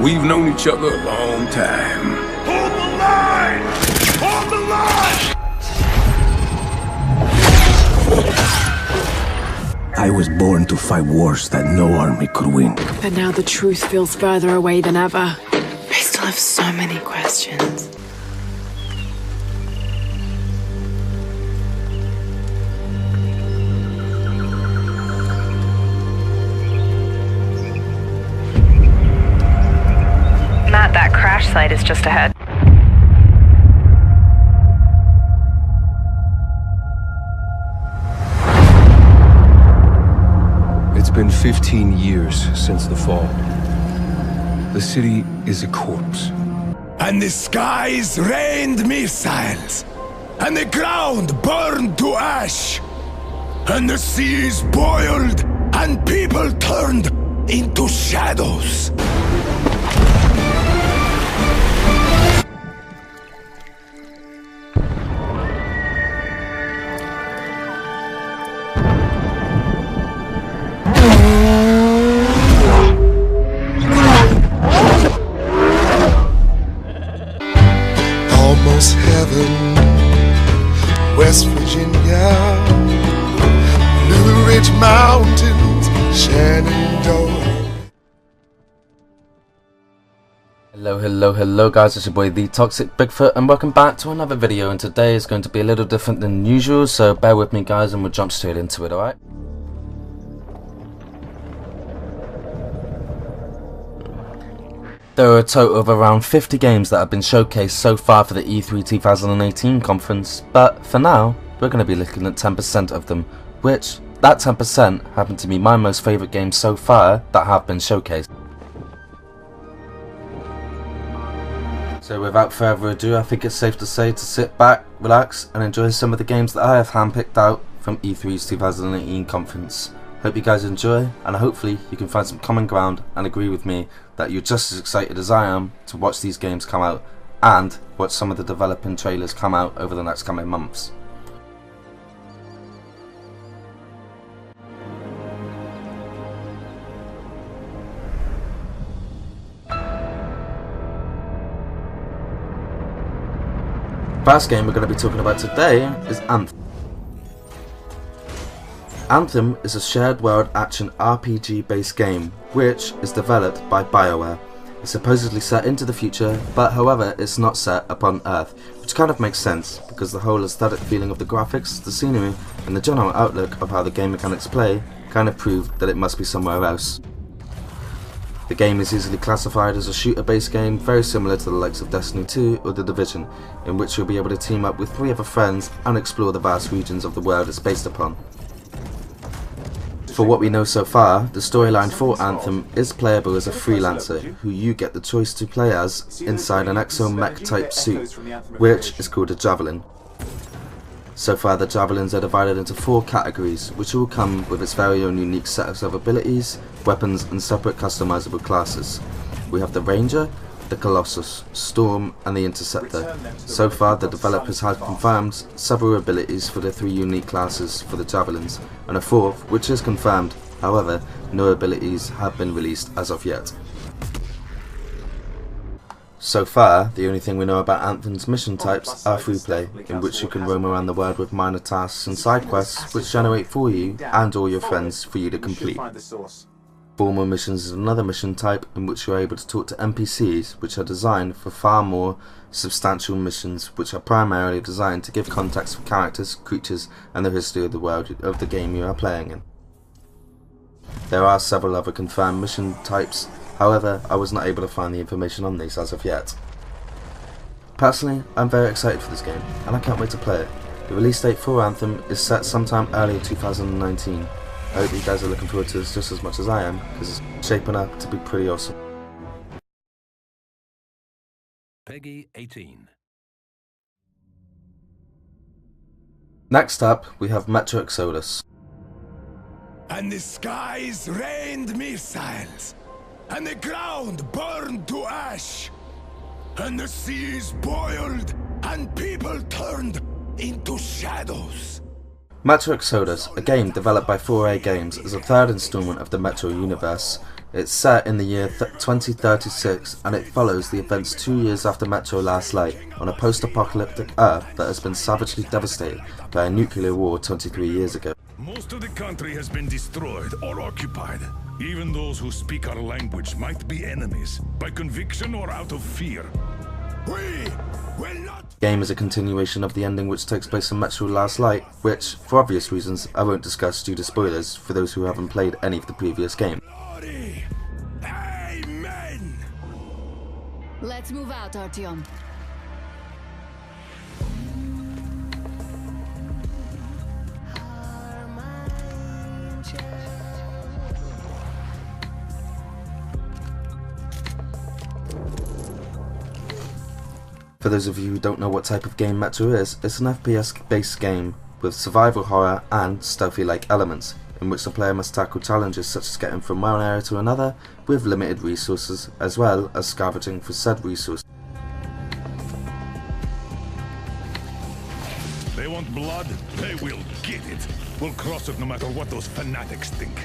we've known each other a long time. Hold the line! Hold the line! I was born to fight wars that no army could win. But now the truth feels further away than ever. I still have so many questions. Matt, that crash site is just ahead. It's been 15 years since the fall. The city is a corpse. And the skies rained missiles, and the ground burned to ash, and the seas boiled, and people turned into shadows. Almost heaven, West Virginia, Blue Ridge Mountains, Shenandoah. Hello guys, it's your boy TheToxicBigFoot and welcome back to another video, and today is going to be a little different than usual, so bear with me guys and we'll jump straight into it, alright? There are a total of around 50 games that have been showcased so far for the E3 2018 conference, but for now, we're going to be looking at 10% of them, which, that 10% happen to be my most favourite games so far that have been showcased. So without further ado, I think it's safe to say to sit back, relax and enjoy some of the games that I have handpicked out from E3's 2018 conference. Hope you guys enjoy, and hopefully you can find some common ground and agree with me that you're just as excited as I am to watch these games come out and watch some of the developing trailers come out over the next coming months. First game we're going to be talking about today is Anthem. Anthem is a shared world action RPG based game which is developed by BioWare. It's supposedly set into the future, but however it's not set upon Earth, which kind of makes sense because the whole aesthetic feeling of the graphics, the scenery and the general outlook of how the game mechanics play kind of prove that it must be somewhere else. The game is easily classified as a shooter based game very similar to the likes of Destiny 2 or The Division, in which you'll be able to team up with 3 other friends and explore the vast regions of the world it's based upon. For what we know so far, the storyline for Anthem is playable as a freelancer who you get the choice to play as inside an exo-mech type suit, which is called a Javelin. So far the Javelins are divided into 4 categories, which all come with its very own unique set of abilities, weapons and separate customizable classes. We have the Ranger, the Colossus, Storm and the Interceptor. So far the developers have confirmed several abilities for the 3 unique classes for the Javelins, and a 4th which is confirmed, however no abilities have been released as of yet. So far the only thing we know about Anthem's mission types are free play, in which you can roam around the world with minor tasks and side quests which generate for you and all your friends for you to complete. Formal missions is another mission type in which you are able to talk to NPCs, which are designed for far more substantial missions, which are primarily designed to give context for characters, creatures and the history of the world of the game you are playing in. There are several other confirmed mission types, however I was not able to find the information on these as of yet. Personally, I'm very excited for this game and I can't wait to play it. The release date for Anthem is set sometime early 2019. I hope you guys are looking forward to this just as much as I am, because it's shaping up to be pretty awesome. Peggy 18. Next up, we have Metro Exodus. And the skies rained missiles, and the ground burned to ash, and the seas boiled, and people turned into shadows. Metro Exodus, a game developed by 4A Games, is a third installment of the Metro universe. It's set in the year 2036 and it follows the events 2 years after Metro Last Light on a post-apocalyptic Earth that has been savagely devastated by a nuclear war 23 years ago. Most of the country has been destroyed or occupied. Even those who speak our language might be enemies, by conviction or out of fear. We will not. The game is a continuation of the ending which takes place in Metro Last Light, which, for obvious reasons, I won't discuss due to spoilers for those who haven't played any of the previous games. Amen. Let's move out, Artyom. For those of you who don't know what type of game Metro is, it's an FPS-based game with survival horror and stealthy-like elements, in which the player must tackle challenges such as getting from one area to another with limited resources, as well as scavenging for said resources. They want blood? They will get it. We'll cross it no matter what those fanatics think.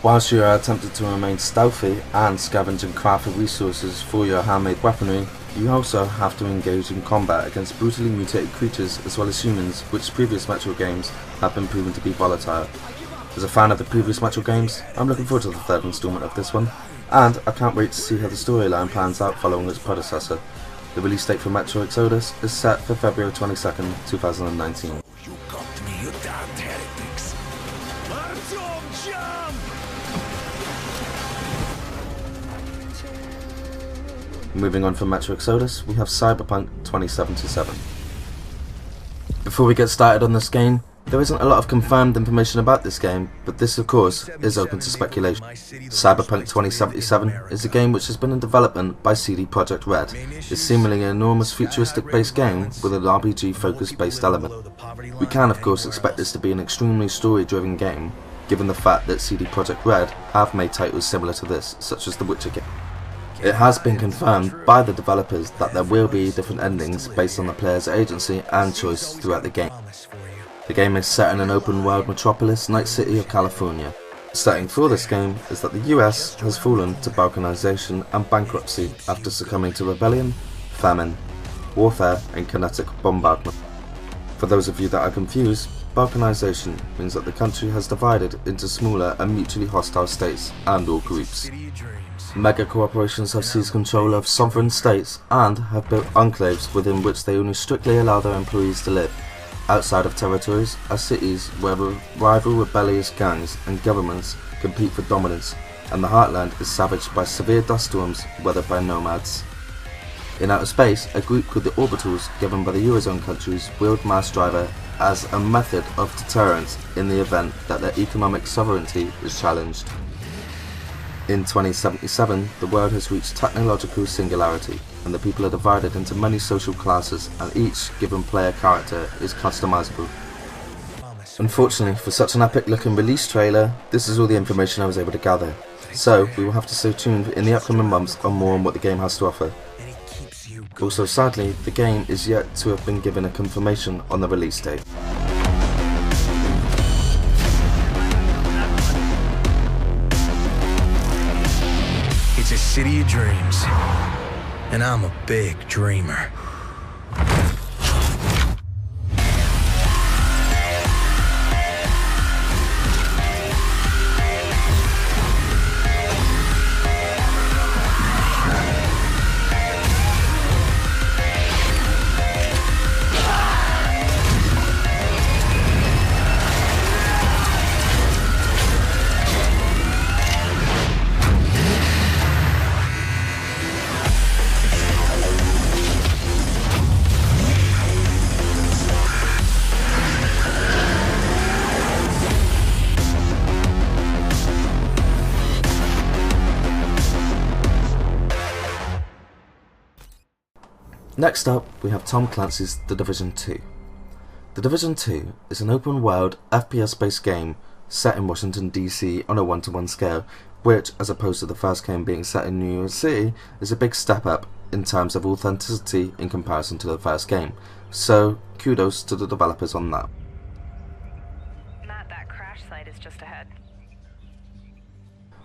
Whilst you are attempting to remain stealthy and scavenge and craft for resources for your handmade weaponry, you also have to engage in combat against brutally mutated creatures as well as humans, which previous Metro games have been proven to be volatile. As a fan of the previous Metro games, I'm looking forward to the third installment of this one, and I can't wait to see how the storyline plans out following its predecessor. The release date for Metro Exodus is set for February 22nd, 2019. You got me, you damn heretics. Artyom, jump! Moving on from Metro Exodus, we have Cyberpunk 2077. Before we get started on this game, there isn't a lot of confirmed information about this game, but this of course is open to speculation. Cyberpunk 2077 is a game which has been in development by CD Projekt Red. It's seemingly an enormous futuristic based game with an RPG focused based element. We can of course expect this to be an extremely story driven game, given the fact that CD Projekt Red have made titles similar to this, such as The Witcher game. It has been confirmed by the developers that there will be different endings based on the player's agency and choice throughout the game. The game is set in an open world metropolis, Night City of California. The setting for this game is that the US has fallen to balkanization and bankruptcy after succumbing to rebellion, famine, warfare and kinetic bombardment. For those of you that are confused, balkanization means that the country has divided into smaller and mutually hostile states and or groups. Mega corporations have seized control of sovereign states and have built enclaves within which they only strictly allow their employees to live. Outside of territories are cities where rival rebellious gangs and governments compete for dominance, and the heartland is savaged by severe dust storms weathered by nomads. In outer space, a group called the Orbitals, given by the Eurozone countries, wield mass driver as a method of deterrence in the event that their economic sovereignty is challenged. In 2077, the world has reached technological singularity, and the people are divided into many social classes, and each given player character is customizable. Unfortunately, for such an epic looking release trailer, this is all the information I was able to gather. So, we will have to stay tuned in the upcoming months on more on what the game has to offer. Also sadly, the game is yet to have been given a confirmation on the release date. It's a city of dreams, and I'm a big dreamer. Next up, we have Tom Clancy's The Division 2. The Division 2 is an open-world, FPS-based game set in Washington DC on a 1-to-1 scale, which, as opposed to the first game being set in New York City, is a big step up in terms of authenticity in comparison to the first game. So, kudos to the developers on that. Matt, that crash site is just ahead.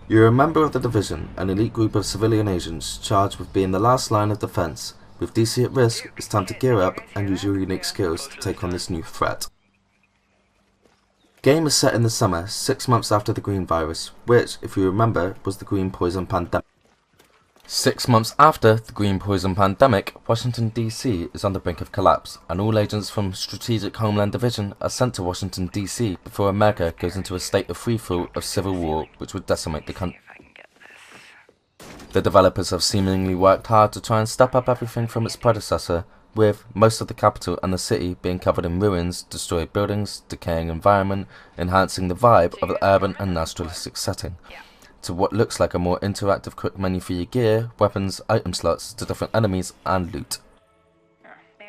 You're a member of the Division, an elite group of civilian agents charged with being the last line of defense. With DC at risk, it's time to gear up and use your unique skills to take on this new threat. Game is set in the summer, 6 months after the green virus, which, if you remember, was the green poison pandemic. 6 months after the green poison pandemic, Washington DC is on the brink of collapse, and all agents from Strategic Homeland Division are sent to Washington DC before America goes into a state of free-fall of civil war which would decimate the country. The developers have seemingly worked hard to try and step up everything from its predecessor, with most of the capital and the city being covered in ruins, destroyed buildings, decaying environment, enhancing the vibe of the urban and naturalistic setting, to what looks like a more interactive quick menu for your gear, weapons, item slots, to different enemies and loot.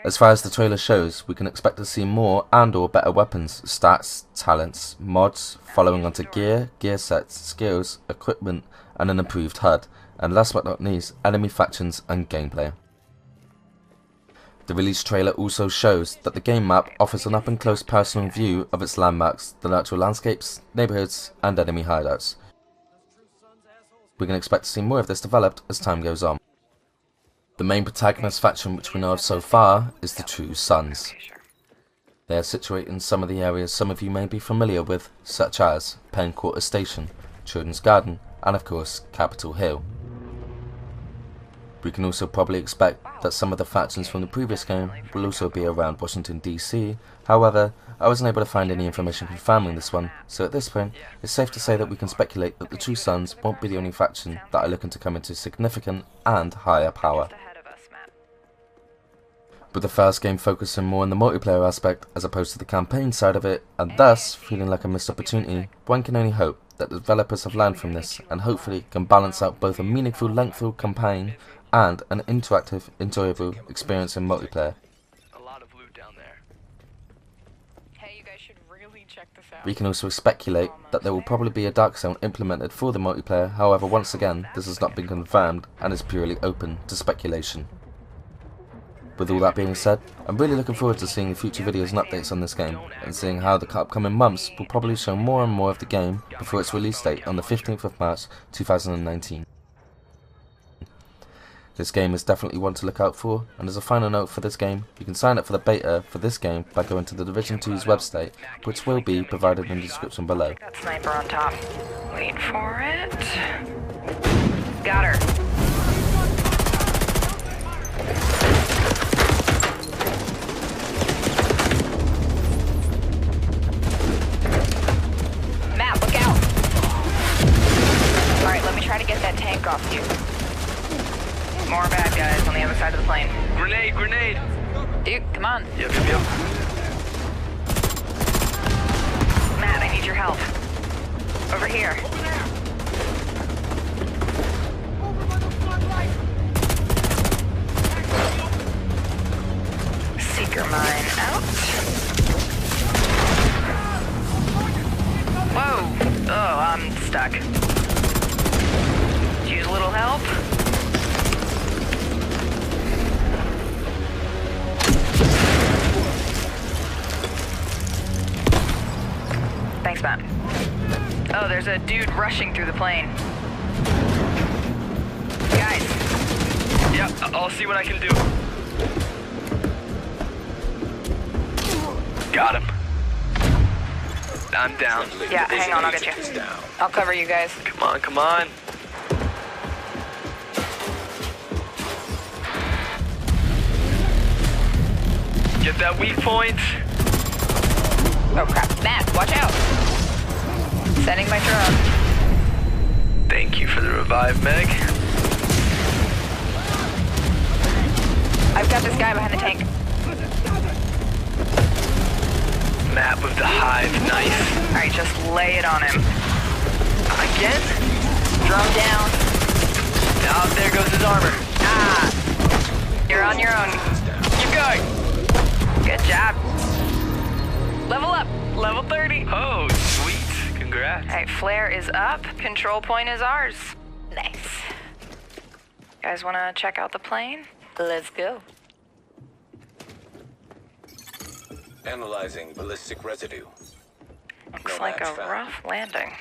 As far as the trailer shows, we can expect to see more and or better weapons, stats, talents, mods, following onto gear, gear sets, skills, equipment, and an improved HUD, and last but not least, enemy factions and gameplay. The release trailer also shows that the game map offers an up-and-close personal view of its landmarks, the natural landscapes, neighbourhoods, and enemy hideouts. We can expect to see more of this developed as time goes on. The main protagonist faction which we know of so far is the True Sons. They are situated in some of the areas some of you may be familiar with, such as Penn Quarter Station, Children's Garden, and of course Capitol Hill. We can also probably expect that some of the factions from the previous game will also be around Washington DC, however, I wasn't able to find any information confirming this one, so at this point, it's safe to say that we can speculate that the True Sons won't be the only faction that are looking to come into significant and higher power. With the first game focusing more on the multiplayer aspect as opposed to the campaign side of it, and thus feeling like a missed opportunity, one can only hope that the developers have learned from this and hopefully can balance out both a meaningful, lengthful campaign and an interactive, enjoyable experience in multiplayer. A lot of loot down there. Hey, you guys should really check this out. We can also speculate that there will probably be a dark zone implemented for the multiplayer, however once again this has not been confirmed and is purely open to speculation. With all that being said, I'm really looking forward to seeing future videos and updates on this game, and seeing how the upcoming months will probably show more and more of the game before its release date on the 15th of March 2019. This game is definitely one to look out for, and as a final note for this game, you can sign up for the beta for this game by going to the Division 2's website, which will be provided in the description below. That sniper on top. Wait for it. Got her. Matt, look out! Alright, let me try to get that tank off you. More bad guys on the other side of the plane. Grenade, grenade! Dude, come on. Yep. Matt, I need your help. Over here. Seeker mine out. Whoa! Oh, I'm stuck. Use a little help. Thanks, Matt. Oh, there's a dude rushing through the plane. Guys. Yep, I'll see what I can do. Got him. I'm down. Yeah, hang on, I'll get you. I'll cover you guys. Come on, come on. Get that weak point. Oh crap, Matt, watch out! Sending my drone. Thank you for the revive, Meg. I've got this guy behind the tank. Matt with the hive, nice. Alright, just lay it on him. Again? Drone down. Oh, there goes his armor. Ah! You're on your own. Keep going. Good job. Level up. Level 30. Oh, sweet. Alright, flare is up, control point is ours. Nice. You guys wanna check out the plane? Let's go. Analyzing ballistic residue. Looks like a rough landing.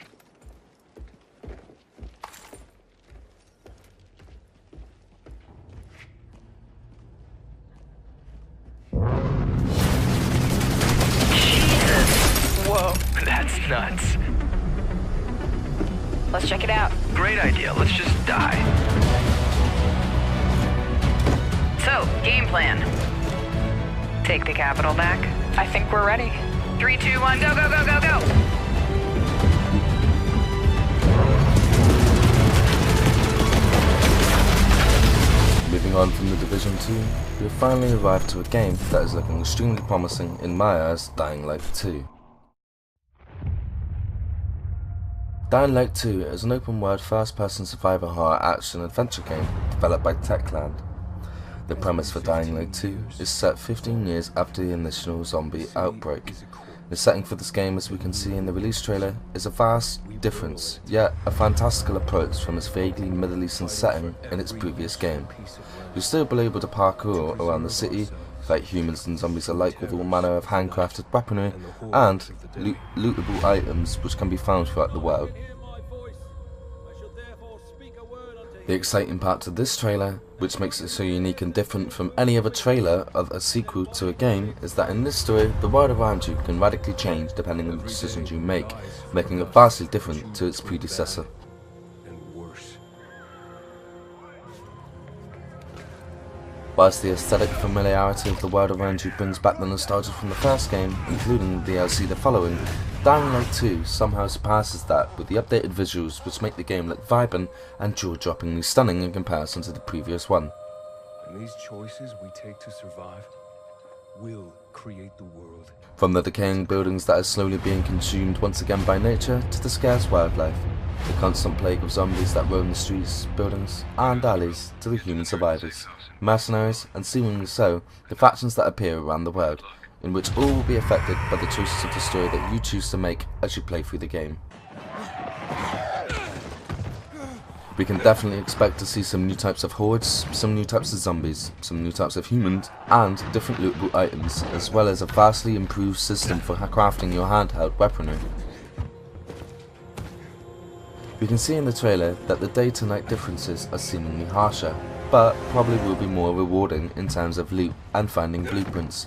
Jesus! Whoa, that's nuts. Let's check it out. Great idea, let's just die. So, game plan. Take the capital back. I think we're ready. 3, 2, 1, go, go, go, go, go! Moving on from the Division 2, we have finally arrived to a game that is looking extremely promising in my eyes, Dying Light 2. Dying Light 2 is an open-world first-person survivor horror action-adventure game developed by Techland. The premise for Dying Light 2 is set 15 years after the initial zombie outbreak. The setting for this game, as we can see in the release trailer, is a vast difference, yet a fantastical approach from its vaguely Middle Eastern setting in its previous game. You'll still be able to parkour around the city, fight humans and zombies alike with all manner of handcrafted weaponry, and lootable items which can be found throughout the world. The exciting part to this trailer, which makes it so unique and different from any other trailer of a sequel to a game, is that in this story, the world around you can radically change depending on the decisions you make, making it vastly different to its predecessor. Whilst the aesthetic familiarity of the world around you brings back the nostalgia from the first game, including the DLC the following, Dying Light 2 somehow surpasses that with the updated visuals which make the game look vibrant and jaw-droppingly stunning in comparison to the previous one. And these choices we take to survive will create the world. From the decaying buildings that are slowly being consumed once again by nature to the scarce wildlife, the constant plague of zombies that roam the streets, buildings and alleys to the human survivors, mercenaries and seemingly so, the factions that appear around the world, in which all will be affected by the choices of the story that you choose to make as you play through the game. We can definitely expect to see some new types of hordes, some new types of zombies, some new types of humans, and different lootable items, as well as a vastly improved system for crafting your handheld weaponry. We can see in the trailer that the day to night differences are seemingly harsher, but probably will be more rewarding in terms of loot and finding blueprints.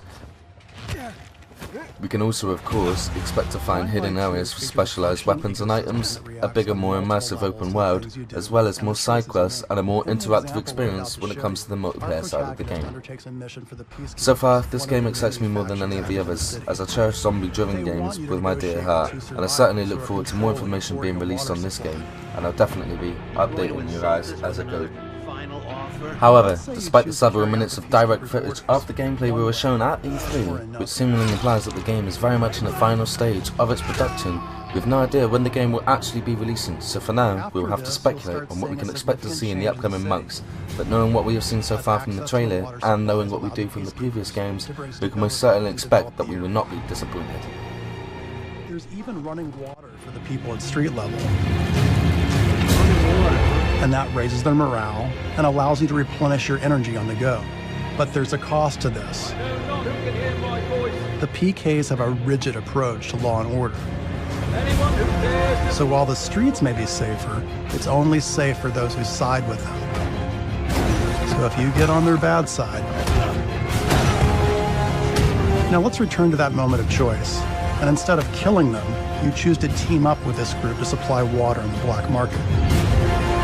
We can also, of course, expect to find hidden areas for specialised weapons and items, a bigger, more immersive open world, as well as more side quests and a more interactive experience when it comes to the multiplayer side of the game. So far, this game excites me more than any of the others, as I cherish zombie-driven games with my dear heart, and I certainly look forward to more information being released on this game, and I'll definitely be updating you guys as it goes. However, despite the several minutes of direct footage of the gameplay we were shown at E3, which seemingly implies that the game is very much in the final stage of its production, we have no idea when the game will actually be releasing, so for now, we will have to speculate on what we can expect to see in the upcoming months, but knowing what we have seen so far from the trailer, and knowing what we do from the previous games, we can most certainly expect that we will not be disappointed. There's even running water for the people at street level. And that raises their morale and allows you to replenish your energy on the go. But there's a cost to this. The PKs have a rigid approach to law and order. So while the streets may be safer, it's only safe for those who side with them. So if you get on their bad side... Now let's return to that moment of choice. And instead of killing them, you choose to team up with this group to supply water in the black market.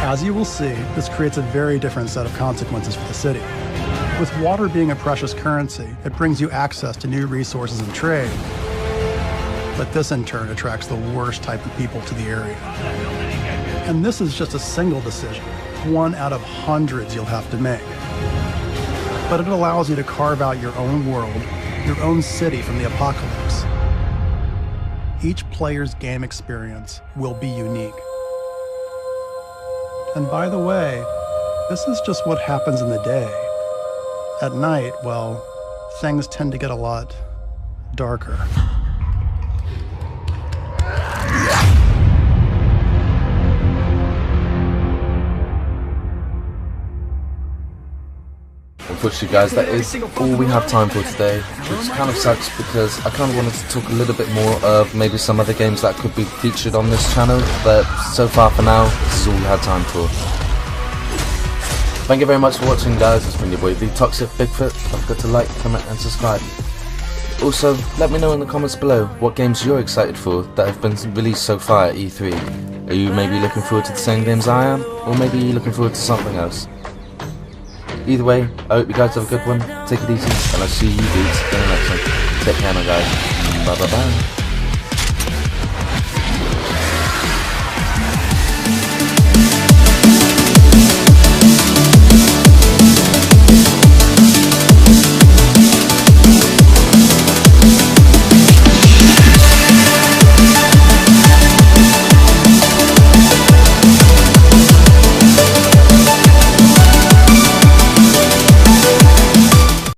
As you will see, this creates a very different set of consequences for the city. With water being a precious currency, it brings you access to new resources and trade. But this in turn attracts the worst type of people to the area. And this is just a single decision, one out of hundreds you'll have to make. But it allows you to carve out your own world, your own city from the apocalypse. Each player's game experience will be unique. And by the way, this is just what happens in the day. At night, well, things tend to get a lot darker. unfortunately guys, that is all we have time for today, which kind of sucks because I kind of wanted to talk a little bit more of maybe some other games that could be featured on this channel, but so far for now, this is all we had time for. Thank you very much for watching guys, it's been your boy TheToxicBigFoot. Don't forget to like, comment and subscribe. Also, let me know in the comments below what games you're excited for that have been released so far at E3. Are you maybe looking forward to the same games I am, or maybe you're looking forward to something else? Either way, I hope you guys have a good one, take it easy, and I'll see you dudes in the next one. Take care now guys, bye bye bye.